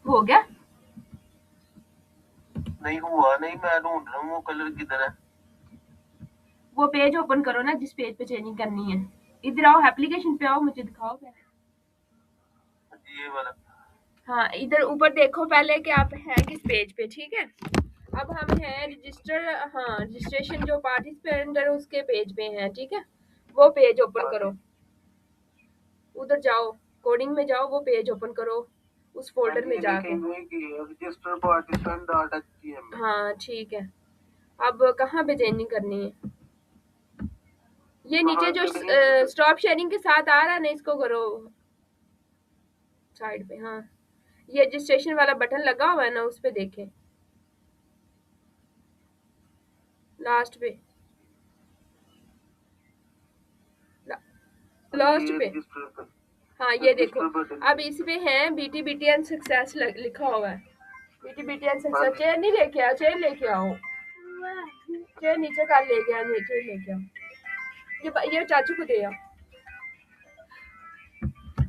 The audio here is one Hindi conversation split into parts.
हो गया? नहीं हुआ, नहीं, मैं ढूंढ रहा हूँ वो कलर किधर है। वो पेज ओपन करो ना जिस पेज पे चेंजिंग करनी है। इधर आओ, एप्लीकेशन पे आओ, मुझे दिखाओ पहले। ये वाला। हाँ, इधर ऊपर देखो पहले कि आप हैं किस पेज पे, ठीक है? अब हम हैं रजिस्टर, हाँ, रजिस्ट्रेशन जो पार्टिसिपेंट है उसके पेज पे हैं, ठीक है? वो पेज ओपन हाँ जी। करो। उधर जाओ, कोडिंग में जाओ, वो पेज ओपन करो उस हाँ फ़ोल्डर जी, में ये देखें, जाके। वही की है, रजिस्टर पार्टिशन डॉट एचटीएमएल। हाँ, ठीक है। अब कहाँ पे चेंजिंग करनी है? ये नीचे कहाँ जो पे कहीं। स्टॉप शेयरिंग के साथ आ रहा है ना, इसको करो साइड पे, हाँ। ये रजिस्ट्रेशन वाला बटन लगा हुआ है ना, उस पे देखें, लास्ट पे, ला, हाँ जी, लास्ट ये पे। रजिस्टर पर। हाँ, ये देखो। रजिस्टर बटन अब पे। इसमें है बीटी बीटी एंड सक्सेस लिखा हुआ है। बीटी बीटी एंड हाँ सक्सेस। जी। चेयर नहीं लेके आओ, चेयर लेके आओ। चेयर नीचे कर लेके आओ, नीचे लेके आओ। ये चाचू को दे आओ।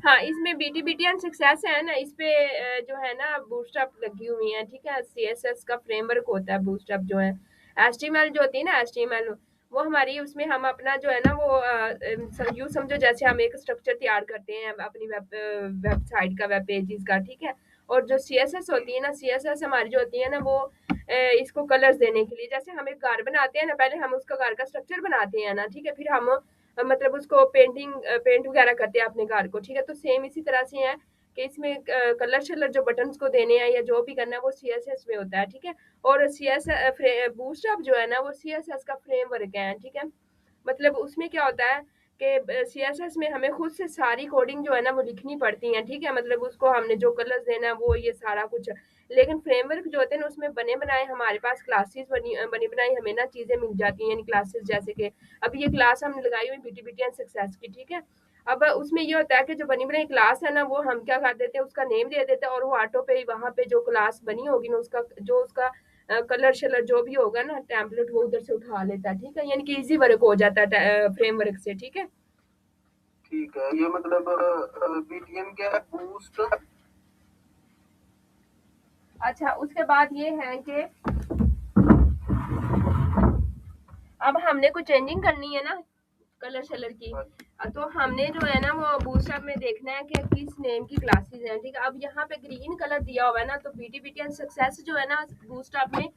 हाँ, इसमें बीटी बीटी एंड सक्सेस है ना, इस पे जो है ना बूटस्ट्रैप लगी हुई है, ठीक है? सीएसएस का फ्रेमवर्क होता है बूटस्ट्रैप जो है। एचटीएमएल जो होती है ना, एचटीएमएल वो हमारी, उसमें हम अपना जो है ना वो यूँ समझो जैसे हम एक स्ट्रक्चर तैयार करते हैं अपनी वेबसाइट का, वेब पेजेस का, ठीक है? और जो सीएसएस होती है ना, सीएसएस हमारी जो होती है ना वो इसको कलर्स देने के लिए, जैसे हम एक घर बनाते हैं ना, पहले हम उसका घर का स्ट्रक्चर बनाते हैं ना, ठीक है? फिर हम मतलब उसको पेंट वगैरह करते हैं अपने घर को, ठीक है? तो सेम इसी तरह से है कि इसमें कलर शलर जो बटन्स को देने हैं या जो भी करना है वो सीएसएस में होता है, ठीक है? और बूटस्ट्रैप जो है ना वो सीएसएस का फ्रेमवर्क है, ठीक है? मतलब उसमें क्या होता है कि सीएसएस में हमें खुद से सारी कोडिंग जो है ना वो लिखनी पड़ती है, ठीक है? मतलब उसको हमने जो कलर्स देना है वो ये सारा कुछ। लेकिन फ्रेमवर्क जो होते हैं ना उसमें बने बनाए हमारे पास क्लासेस बनी बनाई हमें ना चीजें मिल जाती हैं, यानी क्लासेस, जैसे कि अब ये क्लास हमने लगाई हुई बीटी बीटी एंड सक्सेस की, ठीक है? अब उसमें ये होता है कि जो बनी बनाई क्लास है ना वो हम क्या कर देते हैं, उसका नेम दे देते हैं और वो ऑटो पे ही वहां पे जो क्लास बनी होगी ना उसका जो उसका कलर शलर जो भी होगा ना टेम्पलेट वो उधर से उठा लेता है, ठीक है? यानी कि इजी वर्क हो जाता है फ्रेमवर्क से, ठीक है? ठीक है, ये मतलब बीटीएम क्या है, बूस्ट। अच्छा, उसके बाद ये है कि अब हमने कुछ चेंजिंग करनी है ना कलर शलर की। तो हमने जो है ना वो बूटस्ट्रैप में देखना है कि किस नेम की क्लासेस हैं, ठीक है? अब यहाँ पे ग्रीन कलर दिया हुआ है ना, तो बीटी बीटी एंड सक्सेस जो है ना बूटस्ट्रैप में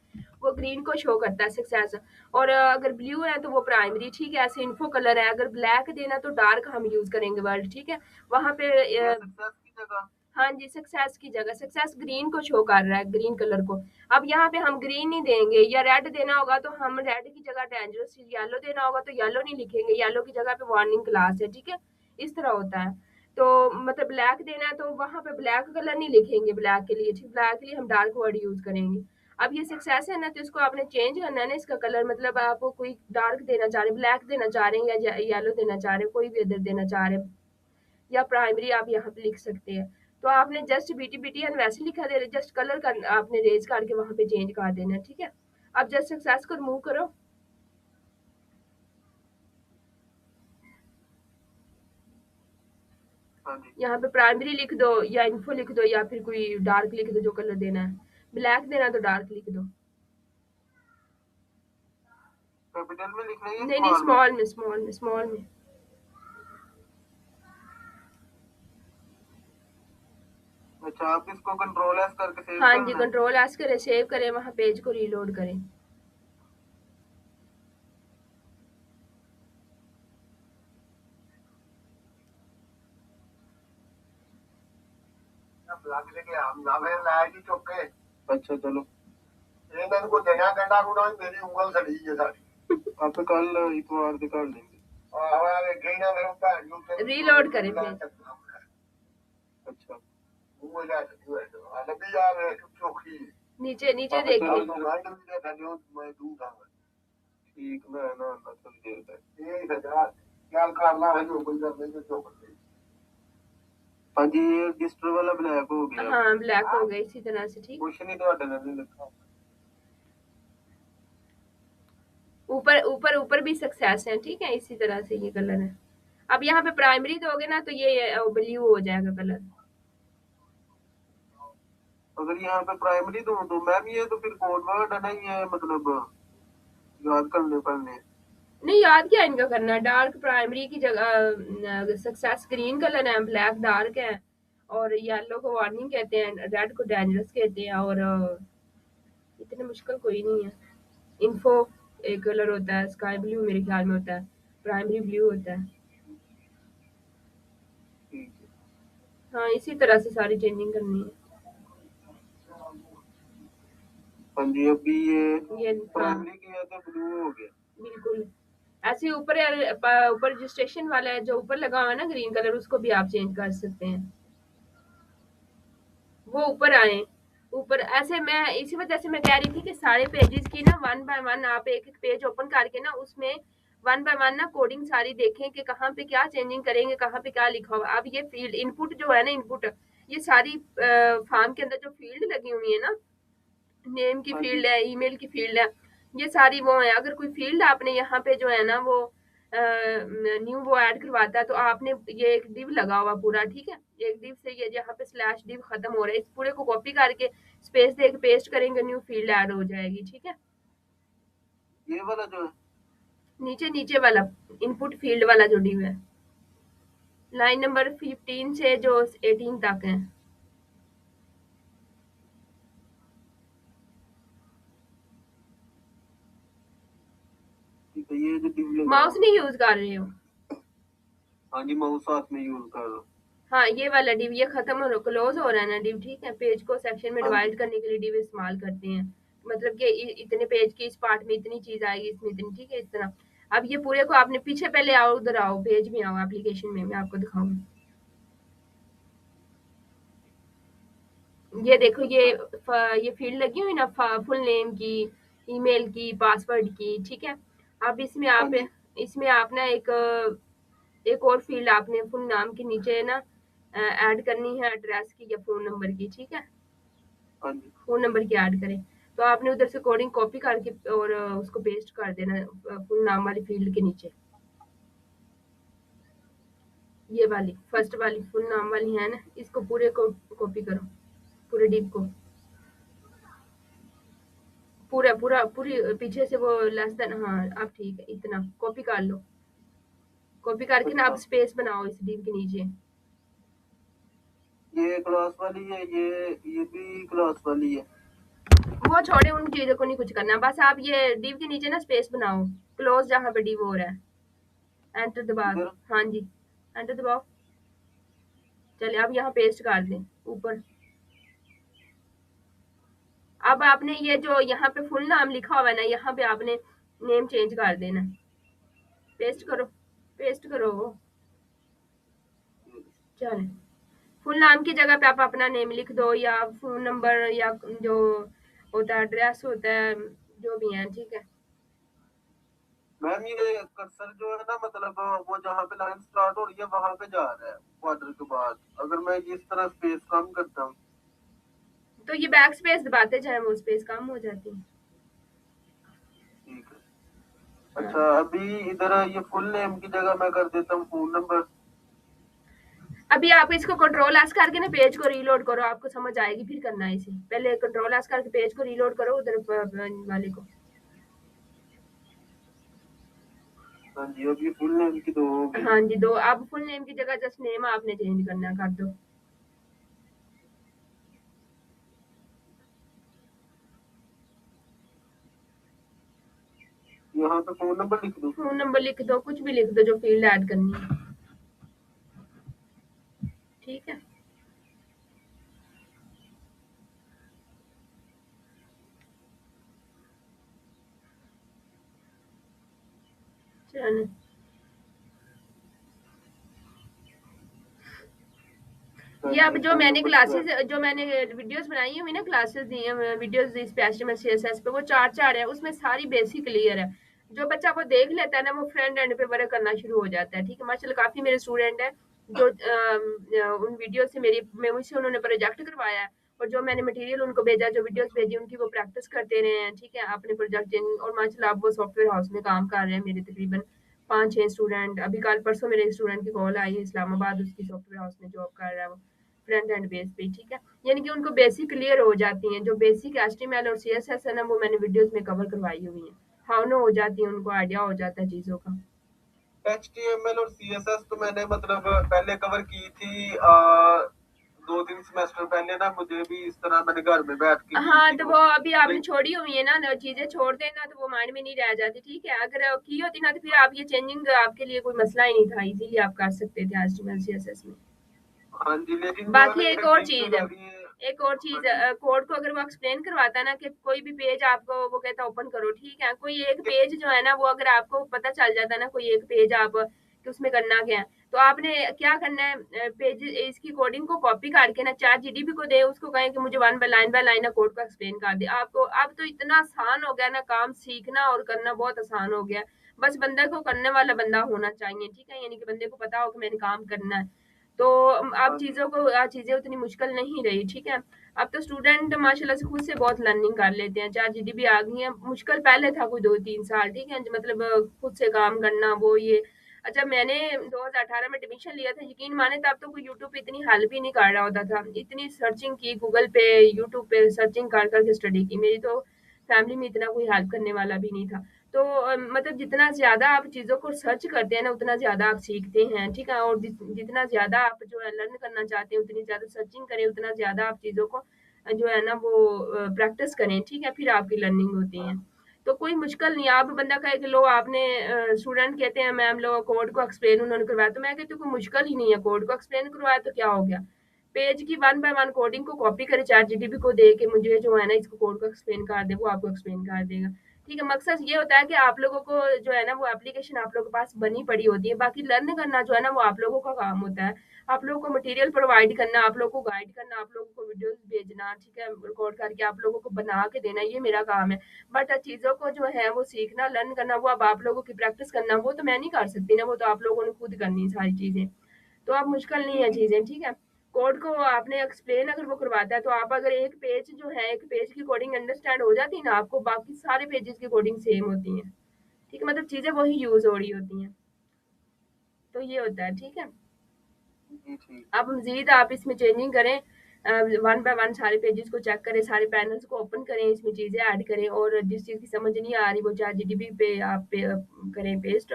वो ग्रीन को शो करता है, सक्सेस। और अगर ब्लू है तो वो प्राइमरी, ठीक है? ऐसे इन्फो कलर है। अगर ब्लैक देना तो डार्क हम यूज करेंगे वर्ड, ठीक है? वहां पे ये सक्सेस की जगह। हाँ जी, सक्सेस की जगह सक्सेस ग्रीन को शो कर रहा है, ग्रीन कलर को। अब यहाँ पे हम ग्रीन नहीं देंगे, या रेड देना होगा तो हम रेड की जगह डेंजरस, येलो देना होगा तो येलो नहीं लिखेंगे, येलो की जगह पे वार्निंग क्लास है, ठीक है? इस तरह होता है। तो मतलब ब्लैक देना है तो वहां पे ब्लैक कलर नहीं लिखेंगे ब्लैक के लिए, ठीक? ब्लैक के लिए हम डार्क वर्ड यूज करेंगे। अब ये सक्सेस है ना, तो इसको आपने चेंज करना है ना इसका कलर, मतलब आप कोई डार्क देना चाह रहे, ब्लैक देना चाह रहे हैं या येलो देना चाह रहे हैं, कोई भी अदर देना चाह रहे हैं, या प्राइमरी आप यहाँ पे लिख सकते हैं। तो आपने जस्ट बीटी बीटी एंड वैसे लिखा दे, जस्ट कलर कर आपने रेज करके वहां पे चेंज कर देना, ठीक है? अब जस्ट सक्सेस को रिमूव करो। हाँ जी। यहाँ पे प्राइमरी लिख दो या इन्फो लिख दो या फिर कोई डार्क लिख दो जो कलर देना है। ब्लैक देना तो डार्क लिख दो। कैपिटल में लिख रही है, नहीं नहीं, स्मॉल में। स्मॉल में, स्मॉल में, स्मॉल में। अच्छा, आप इसको कंट्रोल एस करके सेव हाँ जी, करना है। कंट्रोल एस करें, सेव करें, वहां पेज को रीलोड करें। अच्छा चलो, ये मैंने को देना गंडा गुडा मेरी उंगल सड़ी है सारी। आप कल इतवार से कर लेंगे। रीलोड करें पेज। अच्छा। वो जा सकती है तो अलग यार है चोखी। नीचे नीचे चलो देखिए। गाइड भी दे दो, मैं दूंगा। ठीक, मैं ना ना थोड़ी देर तक ये हजार क्या करना है, जो कोई कर लेंगे जो कर लेंगे। हाँ जी, ये रजिस्टर वाला ब्लैक हो गया। हाँ, ब्लैक हो गया इसी तरह से, ठीक। कुछ नहीं, तो नहीं लिखा। ऊपर ऊपर ऊपर भी सक्सेस है, ठीक है? इसी तरह से ये कलर है। अब यहाँ पे प्राइमरी दोगे ना तो ये ब्लू हो जाएगा कलर। अगर यहाँ पे प्राइमरी दूं तो मैम ये तो फिर कोड वर्ड है ना, ये मतलब याद करने पड़ने। नहीं, याद क्या इनका करना है? डार्क प्राइमरी की जगह सक्सेस ग्रीन कलर है, ब्लैक डार्क है, और येलो को वार्निंग कहते हैं, रेड को डेंजरस कहते हैं, और इतने मुश्किल कोई नहीं है। इन्फो एक कलर होता है, स्काई ब्लू मेरे ख्याल में होता है, प्राइमरी ब्लू होता है। ठीक है। हाँ, इसी तरह से सारी चेंजिंग करनी है। हाँ जी, अभी ये ये हाँ, प्राइमरी किया तो ब्लू हो गया। बिल्कुल। ऐसे ऊपर ऊपर रजिस्ट्रेशन वाला है जो ऊपर लगा हुआ है ना ग्रीन कलर, उसको भी आप चेंज कर सकते हैं। वो ऊपर आए, ऊपर ऐसे, मैं इसी वजह से मैं कह रही थी कि सारे पेजेस की ना वन बाय वन आप एक एक पेज ओपन करके ना उसमें वन बाय वन ना कोडिंग सारी देखें कि कहाँ पे क्या चेंजिंग करेंगे, कहाँ पे क्या लिखा हुआ। अब ये फील्ड इनपुट जो है ना, इनपुट ये सारी फॉर्म के अंदर जो फील्ड लगी हुई है ना, नेम की हाँ जी। फील्ड है, ईमेल की फील्ड है, ये सारी वो है। अगर कोई फील्ड आपने यहाँ पे जो है ना वो न्यू वो ऐड करवाता है, तो आपने ये एक डिव लगा हुआ पूरा, ठीक है, एक डिव से ये यहाँ पे स्लैश डिव खत्म हो रहा है, इस पूरे को कॉपी करके स्पेस दे के पेस्ट करेंगे, न्यू फील्ड ऐड हो जाएगी, ठीक है। ये वाला जो है, नीचे नीचे वाला इनपुट फील्ड वाला जो डिव है, लाइन नंबर 15 से जो 18 तक है। ठीक है, ये जो डिव लगा माउस हुआ। नहीं यूज कर रहे हो? हाँ जी, माउस साथ में यूज कर रहा हूँ। हाँ, ये वाला डिव ये खत्म हो क्लोज हो रहा है ना डिव, ठीक है। पेज को सेक्शन में हाँ जी। डिवाइड करने के लिए डिव इस्तेमाल करते हैं, मतलब कि इतने पेज की इस पार्ट में इतनी चीज आएगी, इसमें इतनी, ठीक है, इस तरह। अब ये पूरे को आपने पीछे पहले आओ, उधर आओ, पेज में आओ, एप्लीकेशन में मैं आपको दिखाऊंगी। ये देखो, ये फील्ड लगी हुई ना, फुल नेम की, ईमेल की, पासवर्ड की, ठीक है। अब हाँ जी। इसमें आप ना एक और फील्ड आपने फुल नाम के नीचे ना ऐड करनी है, एड्रेस की या फोन नंबर की, ठीक है। हाँ जी। फोन नंबर की ऐड करें, तो आपने उधर से कोडिंग कॉपी करके और उसको पेस्ट कर देना फुल नाम वाली फील्ड के नीचे। ये वाली फर्स्ट वाली फुल नाम वाली है ना, इसको पूरे को कॉपी करो, पूरे डिप को, पूरा पूरा पूरी पीछे से वो लेस देन, हाँ अब ठीक है, इतना कॉपी कर लो। कॉपी करके ना अब अच्छा, स्पेस बनाओ इस डिप के नीचे। ये क्लास वाली है, ये भी क्लास वाली है। वो छोड़े, उन चीजों को नहीं कुछ करना, बस आप ये डिव के नीचे ना स्पेस बनाओ, क्लोज जहाँ पे डिव हो रहा है, एंटर दबा के, इधर। हाँ जी, एंटर दबाओ। चलिए अब यहाँ पेस्ट कर दें ऊपर। अब आपने ये जो यहाँ पे फुल नाम लिखा हुआ है ना, यहाँ पे आपने नेम चेंज कर देना। पेस्ट करो, पेस्ट करो। चले, फुल नाम की जगह पे आप अपना नेम लिख दो, या फोन नंबर, या जो होता है एड्रेस होता है, जो भी है, ठीक है। मैम ये कर्सर जो है ना, मतलब वो जहाँ पे लाइन स्टार्ट हो रही है वहां पे जा रहा है क्वार्टर के बाद, अगर मैं इस तरह स्पेस कम करता हूँ। तो ये बैक स्पेस दबाते जाए, वो स्पेस कम हो जाती है। ठीक है। अच्छा, हाँ, अभी इधर ये फुल नेम की जगह मैं कर देता हूँ फोन नंबर। अभी आप इसको कंट्रोल एस करके ना पेज को रीलोड करो, आपको समझ आएगी फिर करना है इसे। पहले कंट्रोल एस करके पेज को रीलोड करो उधर वाले को। हाँ जी, अभी फुल नेम की दो हो गई। हाँ जी, दो। अब फुल नेम की जगह जस्ट नेम आपने चेंज करना, कर दो। यहाँ पे फोन नंबर लिख दूँ। फोन नंबर लिख दो, कुछ भी लिख दो जो फील्ड ऐड करनी है, ठीक है। चलो, हाँ ये अब जी, जो फोन मैंने नंबर क्लासेस, लिखा। जो मैंने वीडियोस बनाई हुई ना, क्लासेस दी हैं, वीडियोस दी स्पेशल सीएसएस पे, वो चार चार है, उसमें सारी बेसिक क्लियर है। जो बच्चा वो देख लेता है ना, वो फ्रंट एंड पे वर्क करना शुरू हो जाता है, ठीक है। माशाल्लाह काफी मेरे स्टूडेंट हैं जो उन वीडियो से मैं मुझसे उन्होंने प्रोजेक्ट करवाया है, और जो मैंने मटेरियल उनको भेजा, जो वीडियोस भेजी, उनकी वो प्रैक्टिस करते रहे हैं, ठीक है, अपने प्रोजेक्ट। और माशाल्लाह अब वो सॉफ्टवेयर हाउस में काम कर रहे हैं, मेरे तकरीबन 5-6 स्टूडेंट। अभी कल परसों मेरे स्टूडेंट की कॉल आई है इस्लामाबाद, उसकी सॉफ्टवेयर हाउस में जॉब कर रहा है वो। फ्रंट एंड बेस पे, ठीक है। यानी कि उनको बेसिक क्लियर हो जाती हैं, जो बेसिक एचटीएमएल और सीएसएस है ना, वो मैंने वीडियोस में कवर करवाई हुई है, हाउ नो हो जाती है, उनको आइडिया हो जाता है चीजों का। HTML और CSS तो मैंने मतलब पहले कवर की थी 2-3 सेमेस्टर पहले ना, मुझे भी इस तरह मैंने घर में बैठ के की हाँ, थी तो वो। वो अभी आपने छोड़ी हुई है ना, चीजें छोड़ देना तो वो माइंड में नहीं रह जाती, ठीक है। अगर की होती ना तो फिर आप ये चेंजिंग आपके लिए कोई मसला ही नहीं था, इजीली आप कर सकते थे एचटीएमएल सीएसएस में। हाँ जी, लेकिन जो है बाकी ना ये एक और हेडेक जो चीज है, जा रही है। एक और हाँ चीज जी। कोड को अगर वो एक्सप्लेन करवाता है ना कि कोई भी पेज आपको वो कहता है ओपन करो, ठीक है, कोई एक पेज जो है ना वो अगर आपको पता चल जाता है ना, कोई एक पेज आप कि उसमें करना क्या है, तो आपने क्या करना है, पेज इसकी कोडिंग को कॉपी करके ना चैट जीडीपी को दे, उसको कहें कि मुझे वन बाय लाइन ना कोड को एक्सप्लेन कर दे आपको। अब तो इतना आसान हो गया ना, काम सीखना और करना बहुत आसान हो गया। बस बंदे को करने वाला बंदा होना चाहिए, ठीक है, यानी कि बंदे को पता हो कि मैंने काम करना है। तो अब हाँ जी। चीज़ों को चीज़ें उतनी मुश्किल नहीं रही, ठीक है। अब तो स्टूडेंट माशाल्लाह से खुद से बहुत लर्निंग कर लेते हैं, चैट जीडीपी आ गई है, मुश्किल पहले था कोई 2-3 साल, ठीक है, मतलब खुद से काम करना वो ये। अच्छा, मैंने 2018 में एडमिशन लिया था, यकीन माने तब तो कोई यूट्यूब पे इतनी हेल्प ही नहीं कर रहा होता था, इतनी सर्चिंग की गूगल पे, यूट्यूब पे सर्चिंग कर करके स्टडी की, मेरी तो फैमिली में इतना कोई हेल्प करने वाला भी नहीं था। तो मतलब जितना ज़्यादा आप चीज़ों को सर्च करते हैं ना, उतना ज़्यादा आप सीखते हैं, ठीक है। और जितना ज़्यादा आप जो है लर्न करना चाहते हैं, उतनी ज़्यादा सर्चिंग करें, उतना ज़्यादा आप चीज़ों को जो है ना वो प्रैक्टिस करें, ठीक है, फिर आपकी लर्निंग होती है। तो कोई मुश्किल नहीं है, आप बंदा कहे कि लो आपने स्टूडेंट कहते हैं मैम लो कोड को एक्सप्लेन उन्होंने करवाया, तो मैं कहती हूँ कोई मुश्किल ही नहीं है, कोड को एक्सप्लेन करवाया तो क्या हो गया। पेज की वन बाय वन कोडिंग को कॉपी करे चैट जीडीपी को दे के मुझे जो है ना इसको कोड को एक्सप्लेन कर दे, वो आपको एक्सप्लेन कर देगा, ठीक है। मकसद ये होता है कि आप लोगों को जो है ना वो एप्लीकेशन आप लोगों के पास बनी पड़ी होती है, बाकी लर्न करना जो है ना वो आप लोगों का काम होता है। आप लोगों को मटेरियल प्रोवाइड करना, आप लोगों को गाइड करना, आप लोगों को वीडियोस भेजना, ठीक है, रिकॉर्ड करके आप लोगों को बना के देना, ये मेरा काम है। बट चीज़ों को जो है वो सीखना, लर्न करना, वो अब आप लोगों की प्रैक्टिस करना, वो तो मैं नहीं कर सकती ना, वो तो आप लोगों ने खुद करनी है सारी चीज़ें। तो अब मुश्किल नहीं है चीज़ें, ठीक है। कोड को आपने एक्सप्लेन अगर वो करवाता है, तो आप अगर एक पेज जो है, एक पेज की कोडिंग अंडरस्टैंड हो जाती है ना आपको, बाकी सारे पेजेस की कोडिंग सेम होती है, ठीक है, मतलब चीज़ें वही यूज़ हो रही होती हैं। तो ये होता है, ठीक है। जी ठीक है। अब मज़ीद आप इसमें चेंजिंग करें, वन बाय वन सारे पेजेस को चेक करें, सारे पैनल्स को ओपन करें, इसमें चीज़ें ऐड करें, और जिस चीज़ की समझ नहीं आ रही वो चैट जीडीपी पे आप करें पेस्ट,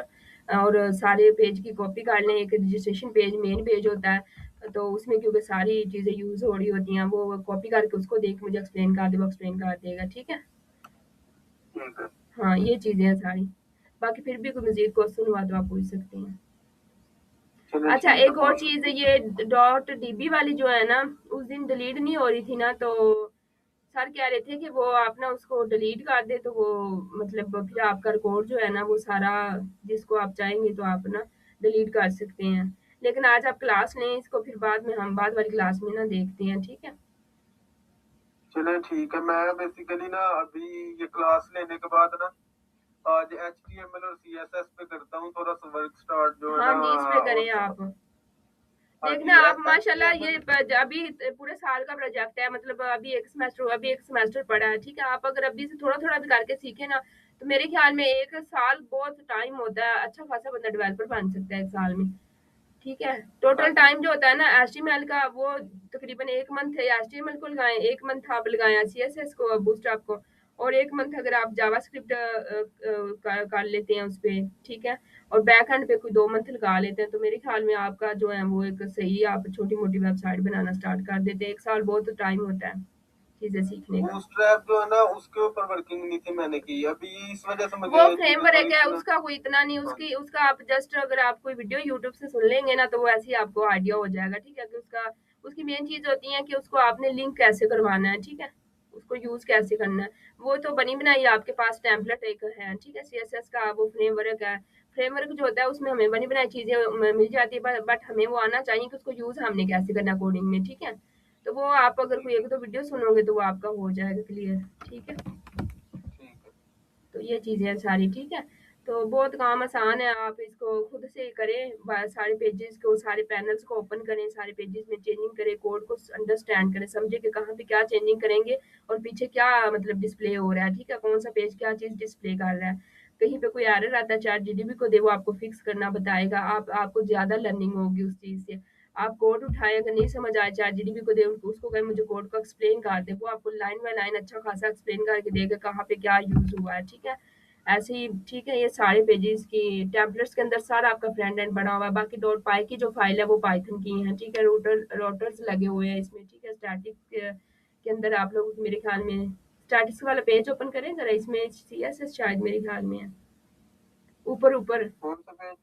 और सारे पेज की कॉपी कर लें। एक रजिस्ट्रेशन पेज मेन पेज होता है, तो उसमें क्योंकि सारी चीज़ें यूज़ हो रही होती हैं, वो कॉपी करके उसको देख मुझे एक्सप्लेन कर दे, वो एक्सप्लेन कर देगा, ठीक है। ठीक है। हाँ, ये चीज़ें हैं सारी। बाकी फिर भी कोई मज़ीद क्वेश्चन हुआ तो आप पूछ सकते हैं। चले अच्छा, ठीक है, एक और बहुत चीज़, शुक्रिया। ये डॉट डीबी वाली जो है ना, उस दिन डिलीट नहीं हो रही थी ना, तो सर कह रहे थे कि वो आप ना उसको डिलीट कर दे, तो वो मतलब फिर आपका रिकॉर्ड जो है ना वो सारा, जिसको आप चाहेंगे तो आप ना डिलीट कर सकते हैं। लेकिन आज आप क्लास लें इसको, फिर बाद में हम बाद वाली क्लास में ना देखते हैं, ठीक है। चले ठीक है, मैं बेसिकली ना अभी ये क्लास लेने के बाद ना आज HTML और CSS पे करता हूँ थोड़ा सा वर्क स्टार्ट जो है हाँ ना। जी, इस पे और करें आप। हाँ देखना जी, आप माशाल्लाह, ये HTML। अभी पूरे साल का प्रोजेक्ट है, मतलब अभी एक सेमेस्टर पड़ा है, ठीक है। आप अगर अभी से थोड़ा थोड़ा भी करके सीखे ना, तो मेरे ख्याल में एक साल बहुत टाइम होता है, अच्छा खासा बंदा डेवलपर बन सकता है एक साल में, ठीक है। हाँ टोटल जी। टाइम जो होता है ना एचटीएमएल का, वो तकरीबन 1 मंथ है एचटीएमएल को लगाएं, 1 मंथ आप लगाएं सीएसएस को, बूटस्ट्रैप को, और 1 मंथ अगर आप जावास्क्रिप्ट कर लेते हैं उस पे, ठीक है, और बैक एंड पे कोई 2 मंथ लगा लेते हैं, तो मेरे ख्याल में आपका जो है वो एक सही, आप छोटी मोटी वेबसाइट बनाना स्टार्ट कर देते हैं। एक साल बहुत टाइम होता है चीजें सीखने का। बूटस्ट्रैप जो है ना उसके ऊपर वर्किंग नहीं थी मैंने की अभी, इस वजह से वो मुझे फ्रेमवर्क थोड़ी है, सी ना। उसका कोई इतना नहीं, हाँ उसकी उसका आप जस्ट अगर आप कोई वीडियो यूट्यूब से सुन लेंगे ना, तो वो ऐसे ही आपको आइडिया हो जाएगा, ठीक है, कि उसका, उसकी मेन चीज होती है कि उसको आपने लिंक कैसे करवाना है, ठीक है, उसको यूज कैसे करना है। वो तो बनी बनाई आपके पास टेम्पलेट एक है, ठीक है, सीएसएस का वो फ्रेमवर्क है। फ्रेमवर्क जो होता है उसमें हमें बनी बनाई चीजें मिल जाती है, बट हमें वो आना चाहिए कि उसको यूज हमने कैसे करना कोडिंग में, ठीक है। तो वो आप अगर कोई ठीक है। एक दो वीडियो सुनोगे तो वो आपका हो जाएगा क्लियर, ठीक है। ठीक है। तो ये चीज़ें हैं सारी, ठीक है। तो बहुत काम आसान है, आप इसको खुद से करें, सारे पेजेस को, सारे पैनल्स को ओपन करें, सारे पेजेस में चेंजिंग करें, कोड को अंडरस्टैंड करें, समझे कि कहाँ पे क्या चेंजिंग करेंगे और पीछे क्या मतलब डिस्प्ले हो रहा है, ठीक है, कौन सा पेज क्या चीज़ डिस्प्ले कर रहा है। कहीं पे कोई एरर आता है चैट जीडीपी को दे, वो आपको फिक्स करना बताएगा, आप आपको ज़्यादा लर्निंग होगी उस चीज़ से। आप कोड उठाएँ, अगर नहीं समझ आए चैटजीपीटी को दें, उसको कहें मुझे कोड को एक्सप्लेन कर दे, वो आपको लाइन बाय लाइन अच्छा खासा एक्सप्लेन करके देगा कहाँ पे क्या यूज़ हुआ है, ठीक है? ऐसे ही ठीक है, ये सारे पेजेज़ की टेम्पलेट्स के अंदर सारा आपका फ्रंट एंड बना हुआ है, बाकी डॉट पाई की जो फाइल है वो पाइथन की है, ठीक है? रोटर्स लगे हुए हैं इसमें, ठीक है? स्टैटिक के अंदर आप लोग मेरे ख्याल में स्टैटिक्स वाला पेज ओपन करें ज़रा, इसमें सीएसएस शायद मेरे ख्याल में है। ऊपर ऊपर कौन सा पेज?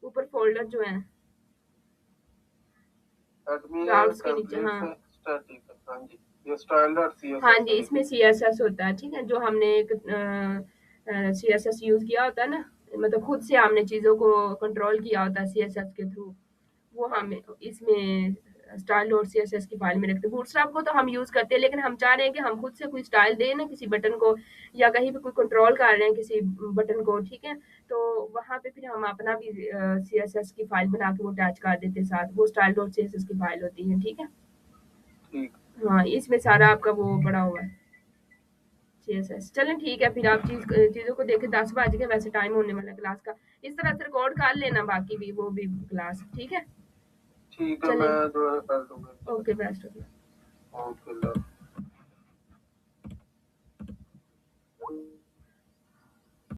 ऊपर फ़ोल्डर जो है, एडमी राउट्स के नीचे, टेम्पलेट्स हाँ। स्टैटिक, हाँ जी, ये स्टाइल डॉट हाँ सीएसएस जी, है ये। इसमें सीएसएस होता है, ठीक है? जो हमने एक सीएसएस यूज़ किया होता है ना, मतलब खुद से हमने चीज़ों को कंट्रोल किया होता है सीएसएस के थ्रू, वो हाँ हमें जी, इसमें स्टाइल डॉट सीएसएस की फाइल में रखते हैं। बूटस्ट्रैप को तो हम यूज़ करते हैं, लेकिन हम चाह रहे हैं कि हम खुद से कोई स्टाइल दें ना किसी बटन को, या कहीं पे कोई कंट्रोल कर रहे हैं किसी बटन को, ठीक है? तो वहाँ पे फिर हम अपना भी सीएसएस की फाइल बना के वो अटैच कर देते हैं साथ, वो स्टाइल डॉट सीएसएस की फाइल होती है, ठीक है? ठीक। हाँ, इसमें सारा आपका वो पड़ा हुआ है। सीएसएस चलें ठीक है, फिर आप चीज़ों को देखें, 10 बज गए वैसे टाइम होने वाला है क्लास का। इस तरह से रिकॉर्ड कर लेना बाकी भी वो भी क्लास, ठीक है? ठीक है, मैं चलें, दोबारा कर दूंगा। Okay best of luck. Okay.